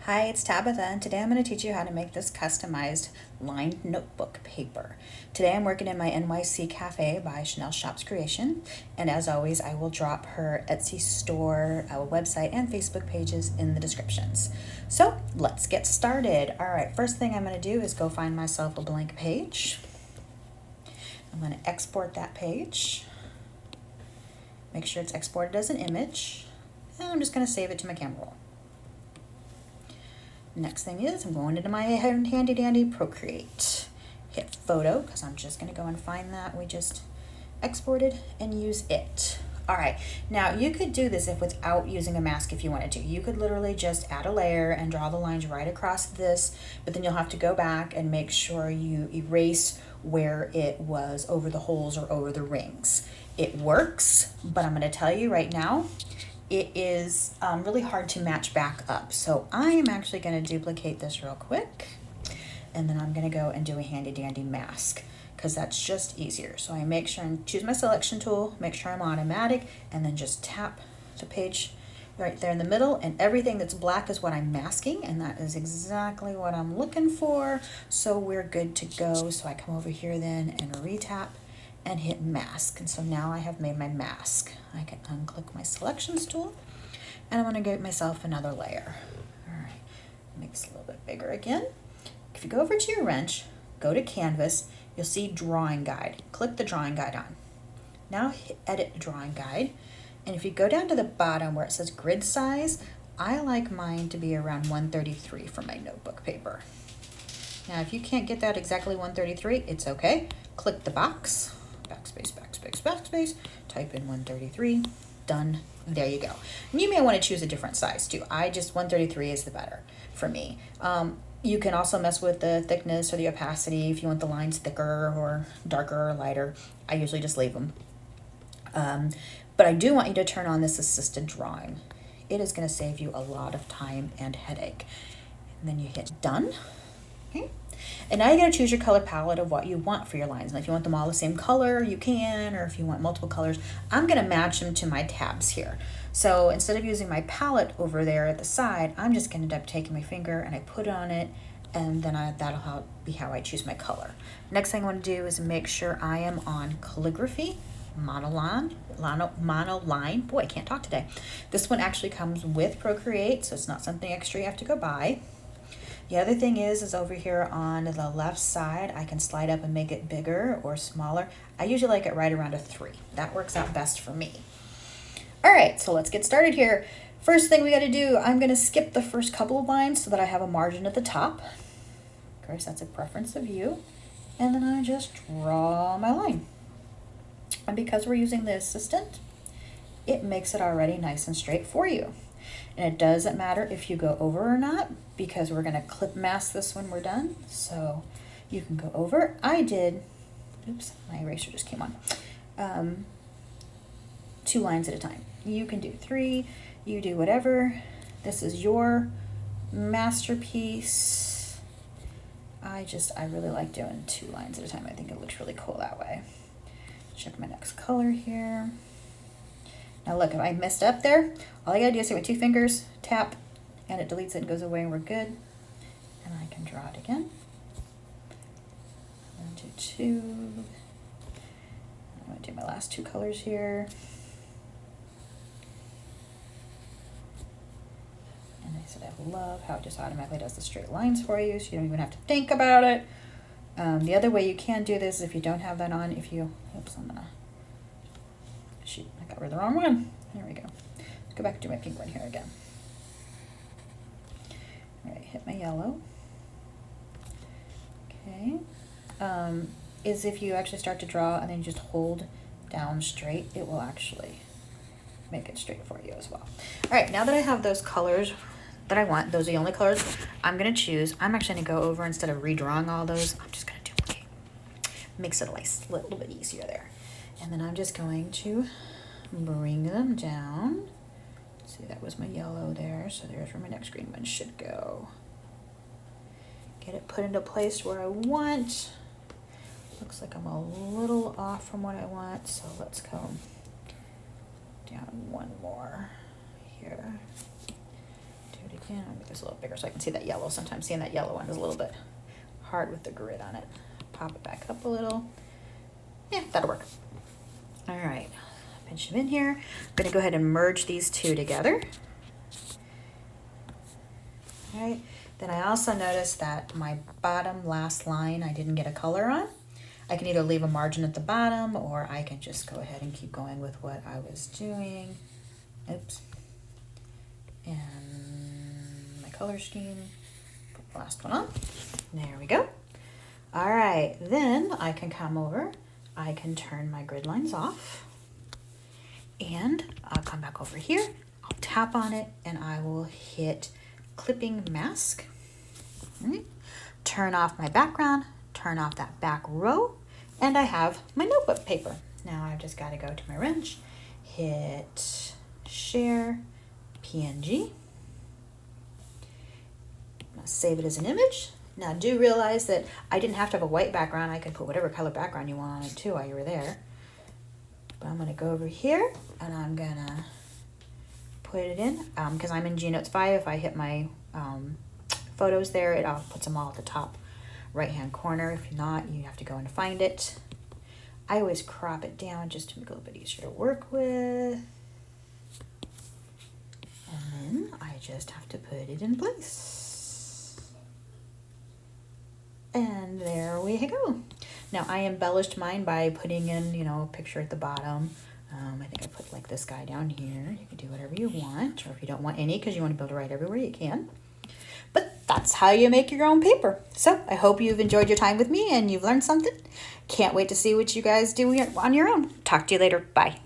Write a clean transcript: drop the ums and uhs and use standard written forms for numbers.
Hi, it's Tabitha, and today I'm going to teach you how to make this customized lined notebook paper. Today I'm working in my NYC Cafe by Chanel Shops Creation, and as always, I will drop her Etsy store, website, and Facebook pages in the descriptions. So let's get started. All right, first thing I'm going to do is go find myself a blank page. I'm going to export that page. Make sure it's exported as an image, and I'm just going to save it to my camera roll. Next thing is I'm going into my handy dandy Procreate. Hit photo because I'm just going to go and find that we just exported and use it. All right, now you could do this without using a mask if you wanted to. You could literally just add a layer and draw the lines right across this, but then you'll have to go back and make sure you erase where it was over the holes or over the rings. It works, but I'm going to tell you right now, it is really hard to match back up. So I am actually going to duplicate this real quick, and then I'm going to go and do a handy dandy mask because that's just easier. So I make sure and choose my selection tool, make sure I'm automatic, and then just tap the page right there in the middle, and everything that's black is what I'm masking, and that is exactly what I'm looking for. So we're good to go. So I come over here then and retap and hit mask, and so now I have made my mask. I can unclick my selections tool, and I'm going to get myself another layer. All right, make this a little bit bigger again. If you go over to your wrench, go to canvas, you'll see drawing guide. Click the drawing guide on. Now hit edit drawing guide, and if you go down to the bottom where it says grid size, I like mine to be around 133 for my notebook paper. Now if you can't get that exactly 133, it's okay. Click the box, backspace, backspace, backspace, type in 133, done, there you go. And you may want to choose a different size too. 133 is the better for me. You can also mess with the thickness or the opacity if you want the lines thicker or darker or lighter. I usually just leave them. But I do want you to turn on this assisted drawing. It is going to save you a lot of time and headache. And then you hit done. Okay. And now you got to choose your color palette of what you want for your lines. And if you want them all the same color, you can, or if you want multiple colors, I'm going to match them to my tabs here. So instead of using my palette over there at the side, I'm just going to end up taking my finger and I put it on it, and then that'll be how I choose my color. Next thing I want to do is make sure I am on calligraphy, monoline. Boy, I can't talk today. This one actually comes with Procreate, so it's not something extra you have to go buy. The other thing is over here on the left side, I can slide up and make it bigger or smaller. I usually like it right around a 3. That works out best for me. All right, so let's get started here. First thing we got to do, I'm going to skip the first couple of lines so that I have a margin at the top. Of course, that's a preference of you. And then I just draw my line. And because we're using the assistant, it makes it already nice and straight for you. And it doesn't matter if you go over or not, because we're going to clip mask this when we're done. So you can go over. I did, oops, my eraser just came on. 2 lines at a time. You can do 3, you do whatever. This is your masterpiece. I really like doing 2 lines at a time. I think it looks really cool that way. Check my next color here. Now look, if I messed up there, all I gotta do is take my 2 fingers, tap, and it deletes it and goes away, and we're good. And I can draw it again. I'm gonna do 2. I'm gonna do my last 2 colors here. And I said I love how it just automatically does the straight lines for you, so you don't even have to think about it. The other way you can do this if you don't have that on, shoot, I got rid of the wrong one. There we go. Let's go back and do my pink one here again. All right, hit my yellow. Okay. Is if you actually start to draw and then you just hold down straight, it will actually make it straight for you as well. All right, now that I have those colors that I want, those are the only colors I'm going to choose. I'm actually going to go over, instead of redrawing all those, I'm just going to duplicate. Makes it a little bit easier there. And then I'm just going to bring them down. See, that was my yellow there, so there's where my next green one should go. Get it put into place where I want. Looks like I'm a little off from what I want, so let's go down one more here. Do Do it again. I'll make this a little bigger so I can see that yellow. Sometimes seeing that yellow one is a little bit hard with the grid on it. Pop it back up a little. Yeah, that'll work. All right, pinch them in here. I'm gonna go ahead and merge these two together. All right, then I also noticed that my bottom last line I didn't get a color on. I can either leave a margin at the bottom or I can just go ahead and keep going with what I was doing. Oops. And my color scheme, put the last one on. There we go. All right, then I can come over. I can turn my grid lines off. And I'll come back over here. I'll tap on it and I will hit clipping mask. Right. Turn off my background, turn off that back row, and I have my notebook paper. Now I've just got to go to my wrench, hit share, PNG. I'll save it as an image. Now do realize that I didn't have to have a white background. I could put whatever color background you want on it too while you were there. But I'm gonna go over here and I'm gonna put it in, because I'm in GNotes 5. If I hit my photos there, it puts them all at the top right hand corner. If not, you have to go and find it. I always crop it down just to make it a little bit easier to work with. And then I just have to put it in place. And there we go. Now I embellished mine by putting in, you know, a picture at the bottom. I think I put like this guy down here. You can do whatever you want, or if you don't want any because you want to be able to write everywhere, you can. But that's how you make your own paper. So I hope you've enjoyed your time with me and you've learned something. Can't wait to see what you guys do on your own. Talk to you later. Bye.